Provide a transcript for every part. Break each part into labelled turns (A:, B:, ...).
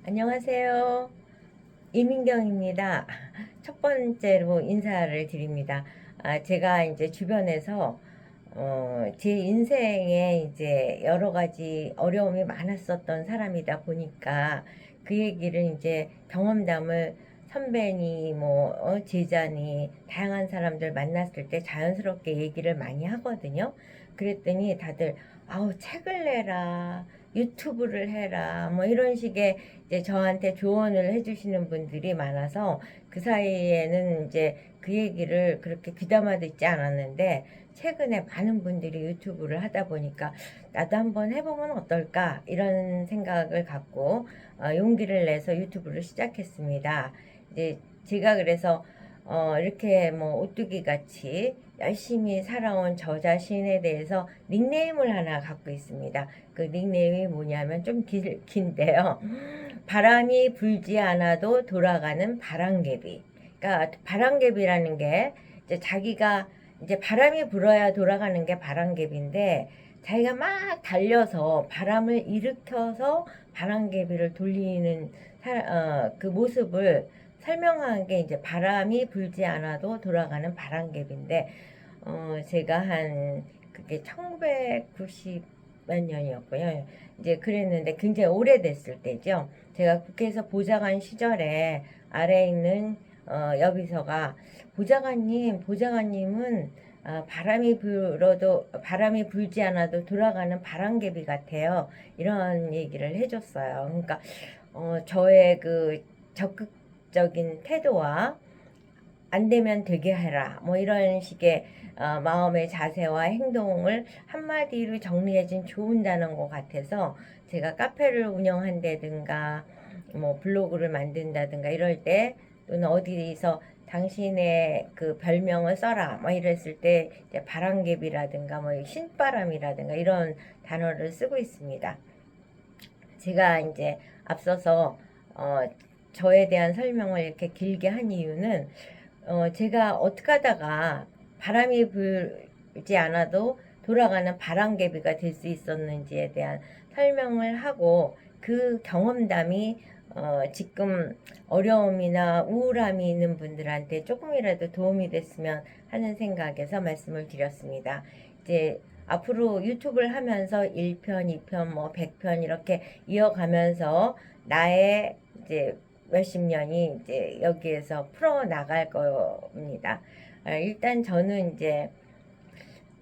A: 안녕하세요. 이민경입니다. 첫 번째로 인사를 드립니다. 제가 이제 주변에서 제 인생에 이제 여러 가지 어려움이 많았었던 사람이다 보니까 그 얘기를 이제 경험담을 선배니 제자니 다양한 사람들 만났을 때 자연스럽게 얘기를 많이 하거든요. 그랬더니 다들 아우 책을 내라, 유튜브를 해라, 뭐 이런 식의 이제 저한테 조언을 해주시는 분들이 많아서 그 사이에는 이제 그 얘기를 그렇게 귀담아 듣지 않았는데, 최근에 많은 분들이 유튜브를 하다 보니까 나도 한번 해보면 어떨까 이런 생각을 갖고 용기를 내서 유튜브를 시작했습니다. 이제 제가 그래서 이렇게 뭐 오뚜기 같이 열심히 살아온 저 자신에 대해서 닉네임을 하나 갖고 있습니다. 그 닉네임이 뭐냐면 좀 긴데요. 바람이 불지 않아도 돌아가는 바람개비. 그러니까 바람개비라는 게 이제 자기가 이제 바람이 불어야 돌아가는 게 바람개비인데, 자기가 막 달려서 바람을 일으켜서 바람개비를 돌리는 그 모습을 설명한 게 이제 바람이 불지 않아도 돌아가는 바람개비인데, 제가 한 그게 1990 몇 년이었고요. 이제 그랬는데 굉장히 오래됐을 때죠. 제가 국회에서 보좌관 시절에 아래에 있는 여비서가 보좌관님은 바람이 불지 않아도 돌아가는 바람개비 같아요. 이런 얘기를 해줬어요. 그러니까 저의 그 적극적인 태도와 안 되면 되게 해라, 뭐 이런 식의 마음의 자세와 행동을 한마디로 정리해준 좋은 단어인 것 같아서, 제가 카페를 운영한다든가 뭐 블로그를 만든다든가 이럴 때, 또는 어디서 당신의 그 별명을 써라 뭐 이랬을 때 이제 바람개비라든가 뭐 신바람이라든가 이런 단어를 쓰고 있습니다. 제가 이제 앞서서 저에 대한 설명을 이렇게 길게 한 이유는, 제가 어떻게 하다가 바람이 불지 않아도 돌아가는 바람개비가 될 수 있었는지에 대한 설명을 하고, 그 경험담이 지금 어려움이나 우울함이 있는 분들한테 조금이라도 도움이 됐으면 하는 생각에서 말씀을 드렸습니다. 이제 앞으로 유튜브를 하면서 1편, 2편, 뭐 100편 이렇게 이어가면서 나의 이제 몇십 년이 이제 여기에서 풀어 나갈 겁니다. 일단 저는 이제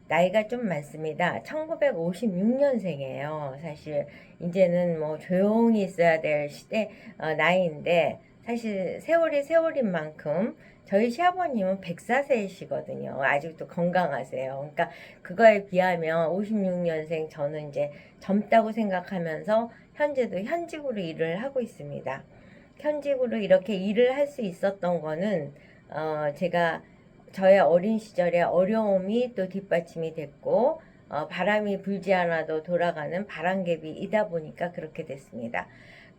A: 나이가 좀 많습니다. 1956년생이에요. 사실 이제는 뭐 조용히 있어야 될 시대 나이인데, 사실 세월인 만큼 저희 시아버님은 104세이시거든요. 아직도 건강하세요. 그러니까 그거에 비하면 56년생 저는 이제 젊다고 생각하면서 현재도 현직으로 일을 하고 있습니다. 현직으로 이렇게 일을 할 수 있었던 거는 제가 저의 어린 시절의 어려움이 또 뒷받침이 됐고, 바람이 불지 않아도 돌아가는 바람개비이다 보니까 그렇게 됐습니다.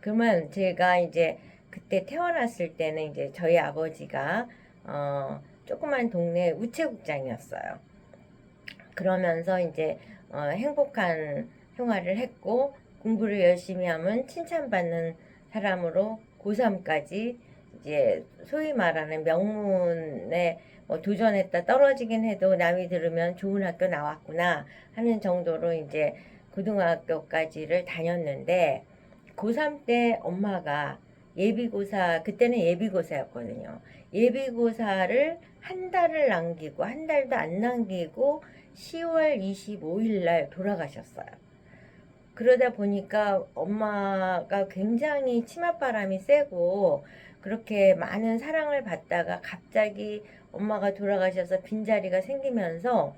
A: 그러면 제가 이제 그때 태어났을 때는 이제 저희 아버지가 조그만 동네 우체국장이었어요. 그러면서 이제 행복한 생활을 했고, 공부를 열심히 하면 칭찬받는 사람으로 고3까지 이제 소위 말하는 명문에 뭐 도전했다 떨어지긴 해도 남이 들으면 좋은 학교 나왔구나 하는 정도로 이제 고등학교까지를 다녔는데, 고3 때 엄마가 그때는 예비고사였거든요. 예비고사를 한 달을 남기고, 한 달도 안 남기고 10월 25일 날 돌아가셨어요. 그러다 보니까 엄마가 굉장히 치맛바람이 세고, 그렇게 많은 사랑을 받다가 갑자기 엄마가 돌아가셔서 빈자리가 생기면서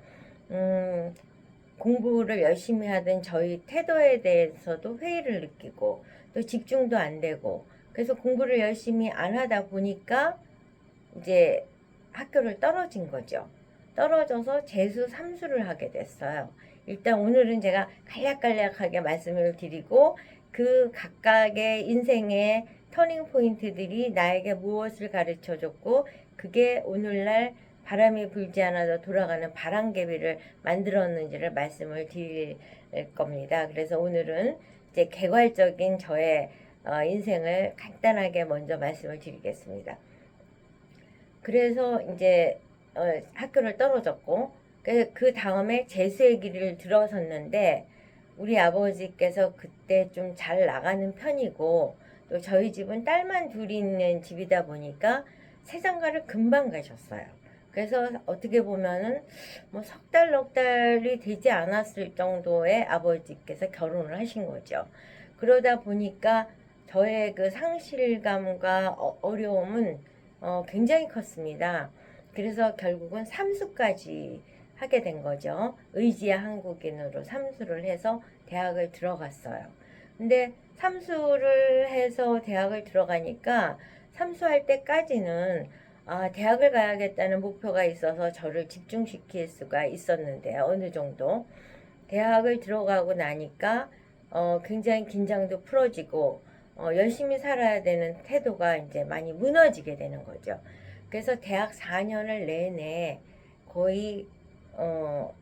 A: 공부를 열심히 하던 저희 태도에 대해서도 회의를 느끼고, 또 집중도 안 되고, 그래서 공부를 열심히 안 하다 보니까 이제 학교를 떨어진 거죠. 떨어져서 재수 3수를 하게 됐어요. 일단 오늘은 제가 간략간략하게 말씀을 드리고, 그 각각의 인생의 터닝 포인트들이 나에게 무엇을 가르쳐 줬고, 그게 오늘날 바람이 불지 않아도 돌아가는 바람개비를 만들었는지를 말씀을 드릴 겁니다. 그래서 오늘은 이제 개괄적인 저의 인생을 간단하게 먼저 말씀을 드리겠습니다. 그래서 이제 학교를 떨어졌고 그 다음에 재수의 길을 들어섰는데 우리 아버지께서 그때 좀 잘 나가는 편이고 또 저희 집은 딸만 둘이 있는 집이다 보니까 세상가를 금방 가셨어요. 그래서 어떻게 보면은 뭐 석 달, 넉 달이 되지 않았을 정도의 아버지께서 결혼을 하신 거죠. 그러다 보니까 저의 그 상실감과 어려움은 굉장히 컸습니다. 그래서 결국은 삼수까지 하게 된 거죠. 의지의 한국인으로 삼수를 해서 대학을 들어갔어요. 근데 삼수를 해서 대학을 들어가니까 삼수할 때까지는 대학을 가야겠다는 목표가 있어서 저를 집중시킬 수가 있었는데 어느 정도 대학을 들어가고 나니까 굉장히 긴장도 풀어지고 열심히 살아야 되는 태도가 이제 많이 무너지게 되는 거죠. 그래서 대학 4년을 내내 거의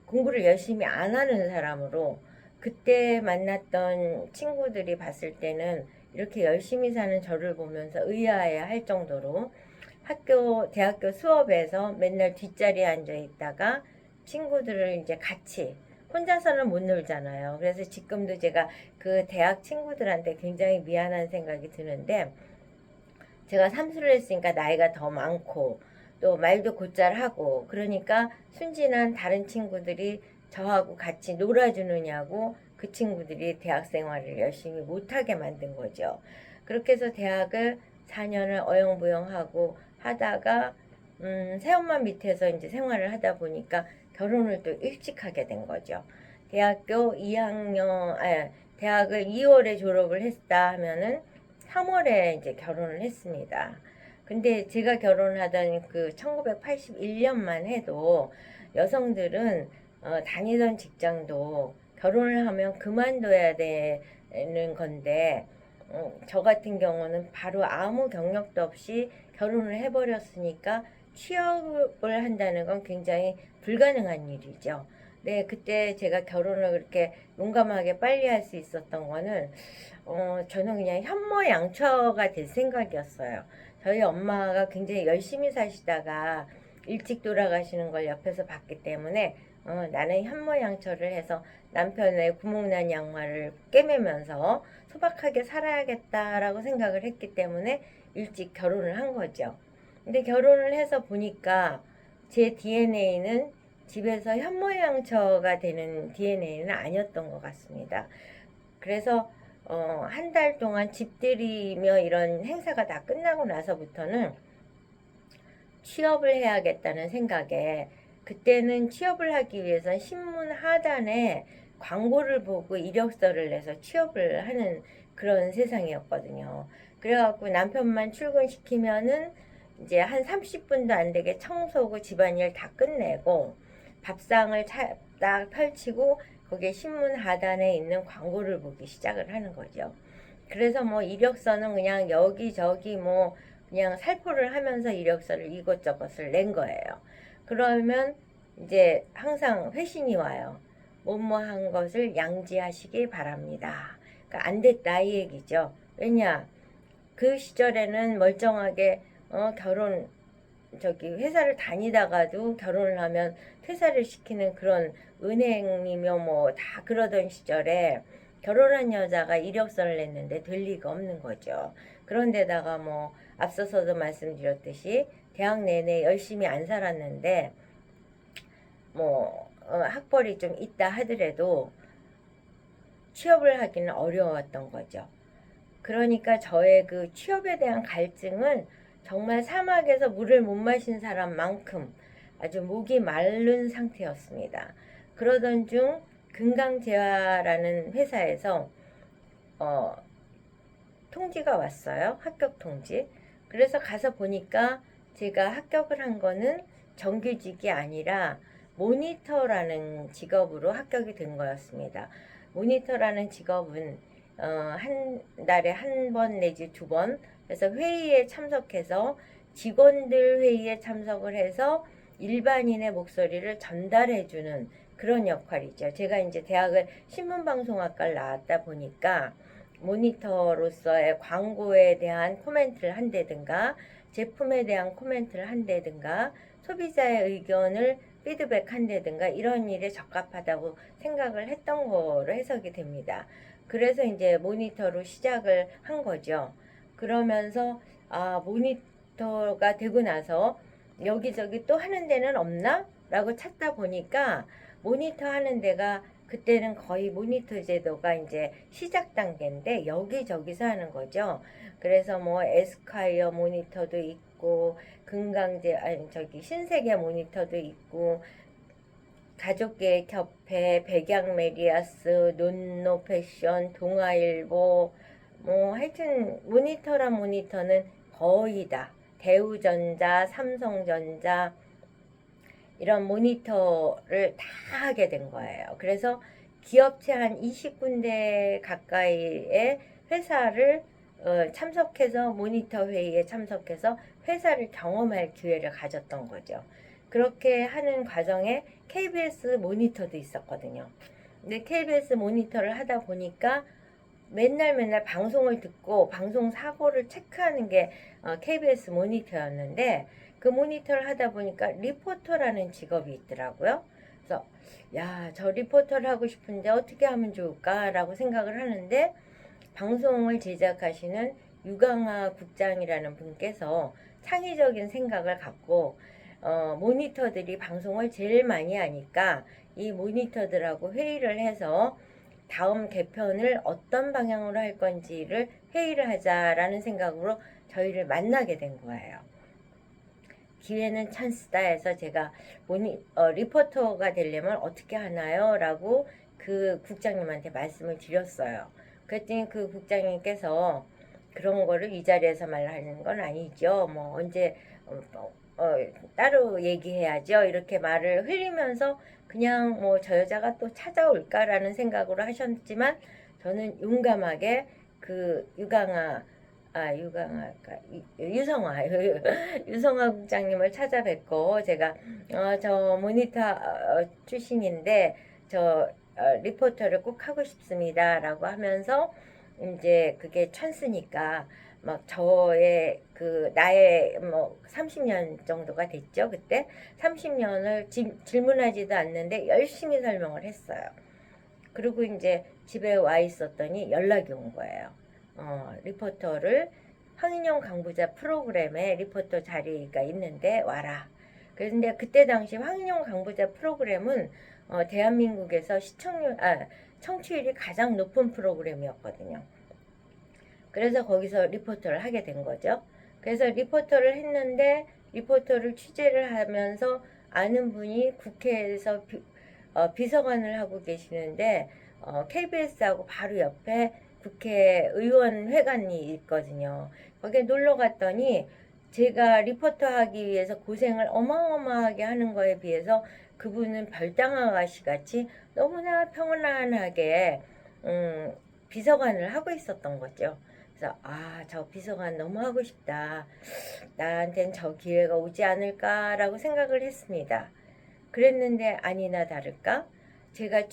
A: 공부를 열심히 안 하는 사람으로 그때 만났던 친구들이 봤을 때는 이렇게 열심히 사는 저를 보면서 의아해 할 정도로 대학교 수업에서 맨날 뒷자리에 앉아 있다가 친구들을 이제 같이 혼자서는 못 놀잖아요. 그래서 지금도 제가 그 대학 친구들한테 굉장히 미안한 생각이 드는데 제가 삼수를 했으니까 나이가 더 많고 또 말도 곧잘 하고 그러니까 순진한 다른 친구들이 저하고 같이 놀아주느냐고 그 친구들이 대학 생활을 열심히 못하게 만든 거죠. 그렇게 해서 대학을 4년을 어영부영하고 하다가 새엄마 밑에서 이제 생활을 하다 보니까 결혼을 또 일찍 하게 된 거죠. 대학교 2학년, 대학을 2월에 졸업을 했다 하면은 3월에 이제 결혼을 했습니다. 근데 제가 결혼하던 그 1981년만 해도 여성들은 다니던 직장도 결혼을 하면 그만둬야 되는 건데 저 같은 경우는 바로 아무 경력도 없이 결혼을 해버렸으니까 취업을 한다는 건 굉장히 불가능한 일이죠. 네, 그때 제가 결혼을 그렇게 용감하게 빨리 할 수 있었던 거는 저는 그냥 현모양처가 될 생각이었어요. 저희 엄마가 굉장히 열심히 사시다가 일찍 돌아가시는 걸 옆에서 봤기 때문에 나는 현모양처를 해서 남편의 구멍난 양말을 꿰매면서 소박하게 살아야겠다라고 생각을 했기 때문에 일찍 결혼을 한 거죠. 근데 결혼을 해서 보니까 제 DNA는 집에서 현모양처가 되는 DNA는 아니었던 것 같습니다. 그래서 한 달 동안 집들이며 이런 행사가 다 끝나고 나서부터는 취업을 해야겠다는 생각에 그때는 취업을 하기 위해서 신문 하단에 광고를 보고 이력서를 내서 취업을 하는 그런 세상이었거든요. 그래갖고 남편만 출근시키면은 이제 한 30분도 안 되게 청소고 집안일 다 끝내고 밥상을 딱 펼치고 거기에 신문 하단에 있는 광고를 보기 시작을 하는 거죠. 그래서 뭐 이력서는 그냥 여기저기 뭐 그냥 살포를 하면서 이력서를 이것저것을 낸 거예요. 그러면 이제 항상 회신이 와요. 뭐뭐한 것을 양지하시기 바랍니다. 그러니까 안 됐다 이 얘기죠. 왜냐 그 시절에는 멀쩡하게 결혼 회사를 다니다가도 결혼을 하면 퇴사를 시키는 그런 은행이며 뭐 다 그러던 시절에 결혼한 여자가 이력서를 냈는데 될 리가 없는 거죠. 그런데다가 뭐 앞서서도 말씀드렸듯이 대학 내내 열심히 안 살았는데 뭐 학벌이 좀 있다 하더라도 취업을 하기는 어려웠던 거죠. 그러니까 저의 그 취업에 대한 갈증은 정말 사막에서 물을 못 마신 사람만큼 아주 목이 마른 상태였습니다. 그러던 중 금강재화라는 회사에서 통지가 왔어요. 합격 통지. 그래서 가서 보니까 제가 합격을 한 거는 정규직이 아니라 모니터라는 직업으로 합격이 된 거였습니다. 모니터라는 직업은 한 달에 한 번 내지 두 번 그래서 회의에 참석해서 직원들 회의에 참석을 해서 일반인의 목소리를 전달해주는 그런 역할이죠. 제가 이제 대학을 신문방송학과를 나왔다 보니까 모니터로서의 광고에 대한 코멘트를 한다든가 제품에 대한 코멘트를 한다든가 소비자의 의견을 피드백한다든가 이런 일에 적합하다고 생각을 했던 거로 해석이 됩니다. 그래서 이제 모니터로 시작을 한 거죠. 그러면서 모니터가 되고 나서 여기저기 또 하는 데는 없나? 라고 찾다 보니까 모니터 하는 데가 그때는 거의 모니터 제도가 이제 시작 단계인데 여기저기서 하는 거죠. 그래서 뭐 에스콰이어 모니터도 있고 금강제 아니 저기 신세계 모니터도 있고 가족계획협회, 백양메리아스, 논노패션, 동아일보 뭐 하여튼 모니터란 모니터는 거의 다 대우전자, 삼성전자 이런 모니터를 다 하게 된 거예요. 그래서 기업체 한 20군데 가까이의 회사를 참석해서 모니터 회의에 참석해서 회사를 경험할 기회를 가졌던 거죠. 그렇게 하는 과정에 KBS 모니터도 있었거든요. 근데 KBS 모니터를 하다 보니까 맨날 방송을 듣고 방송 사고를 체크하는 게 KBS 모니터였는데 그 모니터를 하다 보니까 리포터라는 직업이 있더라고요. 그래서 야, 저 리포터를 하고 싶은데 어떻게 하면 좋을까라고 생각을 하는데 방송을 제작하시는 유강아 국장이라는 분께서 창의적인 생각을 갖고 모니터들이 방송을 제일 많이 하니까 이 모니터들하고 회의를 해서 다음 개편을 어떤 방향으로 할 건지를 회의를 하자라는 생각으로 저희를 만나게 된 거예요. 기회는 찬스다 해서 제가 리포터가 되려면 어떻게 하나요? 라고 그 국장님한테 말씀을 드렸어요. 그랬더니 그 국장님께서 그런 거를 이 자리에서 말하는 건 아니죠. 뭐 언제 따로 얘기해야죠. 이렇게 말을 흘리면서 그냥 뭐 저 여자가 또 찾아올까라는 생각으로 하셨지만 저는 용감하게 그 유성화 유성화 국장님을 찾아뵙고 제가 저 모니터 출신인데 저 리포터를 꼭 하고 싶습니다라고 하면서 이제 그게 찬스니까 막 저의 그 나의 뭐 30년 정도가 됐죠. 그때 30년을 질문하지도 않는데 열심히 설명을 했어요. 그리고 이제 집에 와 있었더니 연락이 온 거예요. 리포터를 황인영 강부자 프로그램에 리포터 자리가 있는데 와라. 그런데 그때 당시 황인영 강부자 프로그램은 대한민국에서 청취율이 가장 높은 프로그램이었거든요. 그래서 거기서 리포터를 하게 된 거죠. 그래서 리포터를 했는데 리포터를 취재를 하면서 아는 분이 국회에서 비서관을 하고 계시는데 KBS하고 바로 옆에 국회의원 회관이 있거든요. 거기에 놀러 갔더니 제가 리포터 하기 위해서 고생을 어마어마하게 하는 거에 비해서 그분은 별당 아가씨 같이 너무나 평안하게 비서관을 하고 있었던 거죠. 그래서 저 비서관 너무 하고 싶다. 나한텐 저 기회가 오지 않을까라고 생각을 했습니다. 그랬는데 아니나 다를까 제가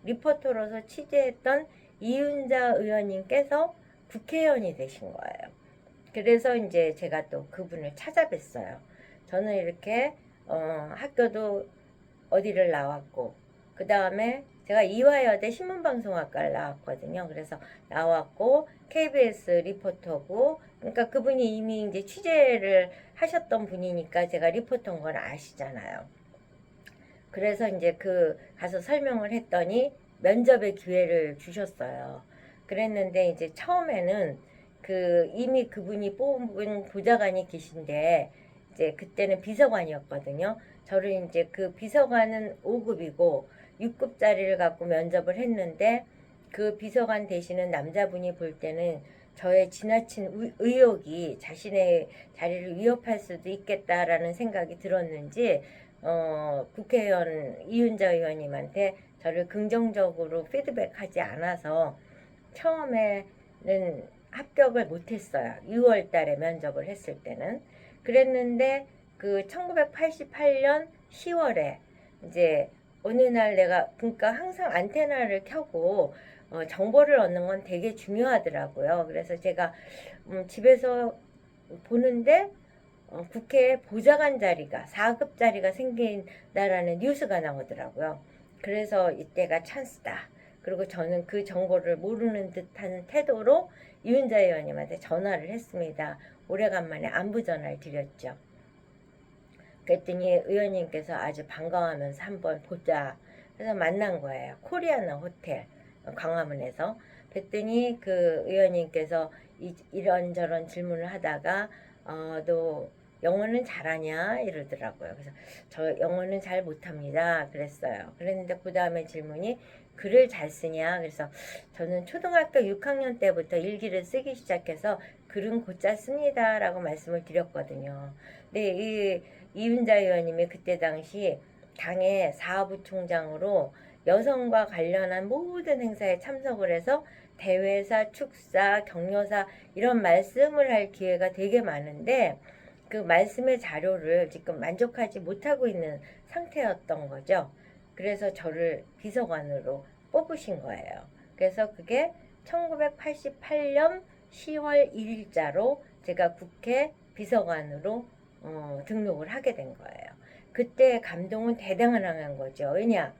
A: 리포터로서 취재했던 이윤자 의원님께서 국회의원이 되신 거예요. 그래서 이제 제가 또 그분을 찾아뵀어요. 저는 이렇게 학교도 어디를 나왔고 그 다음에 제가 이화여대 신문방송학과를 나왔거든요. 그래서 나왔고 KBS 리포터고 그러니까 그분이 이미 이제 취재를 하셨던 분이니까 제가 리포터인 건 아시잖아요. 그래서 이제 가서 설명을 했더니 면접의 기회를 주셨어요. 그랬는데 이제 처음에는 이미 그분이 뽑은 보좌관이 계신데 이제 그때는 비서관이었거든요. 저를 이제 그 비서관은 5급이고 6급 자리를 갖고 면접을 했는데 그 비서관 되시는 남자분이 볼 때는 저의 지나친 의욕이 자신의 자리를 위협할 수도 있겠다라는 생각이 들었는지 국회의원 이윤자 의원님한테 저를 긍정적으로 피드백하지 않아서 처음에는 합격을 못했어요. 6월 달에 면접을 했을 때는. 그랬는데 1988년 10월에 이제 어느 날 내가 그러니까 항상 안테나를 켜고 정보를 얻는 건 되게 중요하더라고요. 그래서 제가 집에서 보는데 국회에 보좌관 자리가 4급 자리가 생긴다라는 뉴스가 나오더라고요. 그래서 이때가 찬스다. 그리고 저는 그 정보를 모르는 듯한 태도로 이윤자 의원님한테 전화를 했습니다. 오래간만에 안부 전화를 드렸죠. 그랬더니 의원님께서 아주 반가워하면서 한번 보자. 그래서 만난 거예요. 코리아나 호텔 광화문에서. 그랬더니 그 의원님께서 이런저런 질문을 하다가 너 영어는 잘하냐 이러더라고요. 그래서 저 영어는 잘 못합니다 그랬어요. 그랬는데 그 다음에 질문이 글을 잘 쓰냐. 그래서 저는 초등학교 6학년 때부터 일기를 쓰기 시작해서 글은 곧잘 씁니다 라고 말씀을 드렸거든요. 근데 이윤자 의원님이 그때 당시 당의 사부총장으로 여성과 관련한 모든 행사에 참석을 해서 대회사, 축사, 격려사 이런 말씀을 할 기회가 되게 많은데 그 말씀의 자료를 지금 만족하지 못하고 있는 상태였던 거죠. 그래서 저를 비서관으로 뽑으신 거예요. 그래서 그게 1988년 10월 1일자로 제가 국회 비서관으로 등록을 하게 된 거예요. 그때 감동은 대단한 거죠. 왜냐?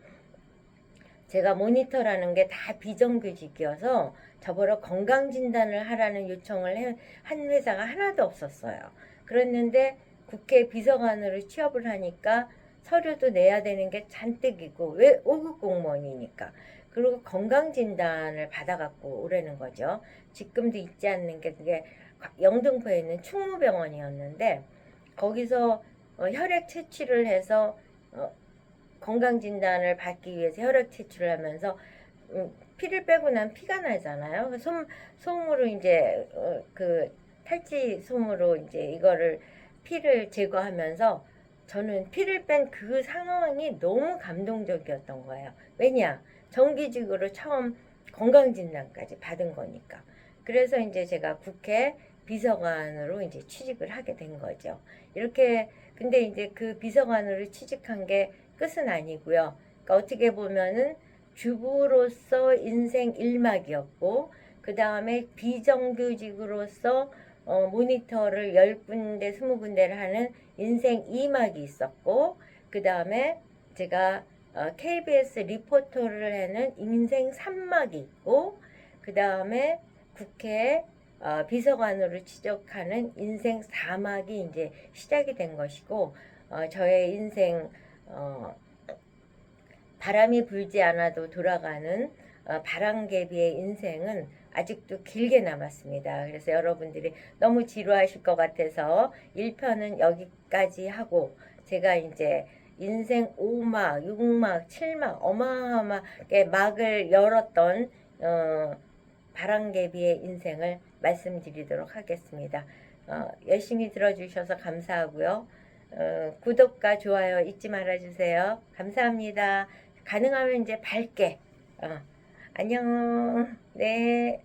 A: 제가 모니터라는 게 다 비정규직이어서 저보러 건강진단을 하라는 요청을 한 회사가 하나도 없었어요. 그랬는데 국회 비서관으로 취업을 하니까 서류도 내야 되는 게 잔뜩이고 왜 5급 공무원이니까. 그리고 건강진단을 받아갖고 오라는 거죠. 지금도 잊지 않는 게 그게 영등포에 있는 충무병원이었는데 거기서 혈액 채취를 해서 건강진단을 받기 위해서 혈액 채취를 하면서 피를 빼고 난 피가 나잖아요. 솜으로 이제 그 탈취 솜으로 이제 이거를 피를 제거하면서 저는 피를 뺀 그 상황이 너무 감동적이었던 거예요. 왜냐? 정규직으로 처음 건강진단까지 받은 거니까. 그래서 이제 제가 국회 비서관으로 이제 취직을 하게 된 거죠. 이렇게 근데 이제 그 비서관으로 취직한 게 끝은 아니고요. 그러니까 어떻게 보면은 주부로서 인생 1막이었고 그 다음에 비정규직으로서 모니터를 10군데 20군데를 하는 인생 2막이 있었고 그 다음에 제가 KBS 리포터를 하는 인생 3막이 있고 그 다음에 국회 비서관으로 취직하는 인생 4막이 이제 시작이 된 것이고 저의 인생 바람이 불지 않아도 돌아가는 바람개비의 인생은 아직도 길게 남았습니다. 그래서 여러분들이 너무 지루하실 것 같아서 1편은 여기까지 하고 제가 이제 인생 5막, 6막, 7막 어마어마하게 막을 열었던 바람개비의 인생을 말씀드리도록 하겠습니다. 열심히 들어주셔서 감사하고요. 구독과 좋아요 잊지 말아주세요. 감사합니다. 가능하면 이제 밝게. 안녕. 네.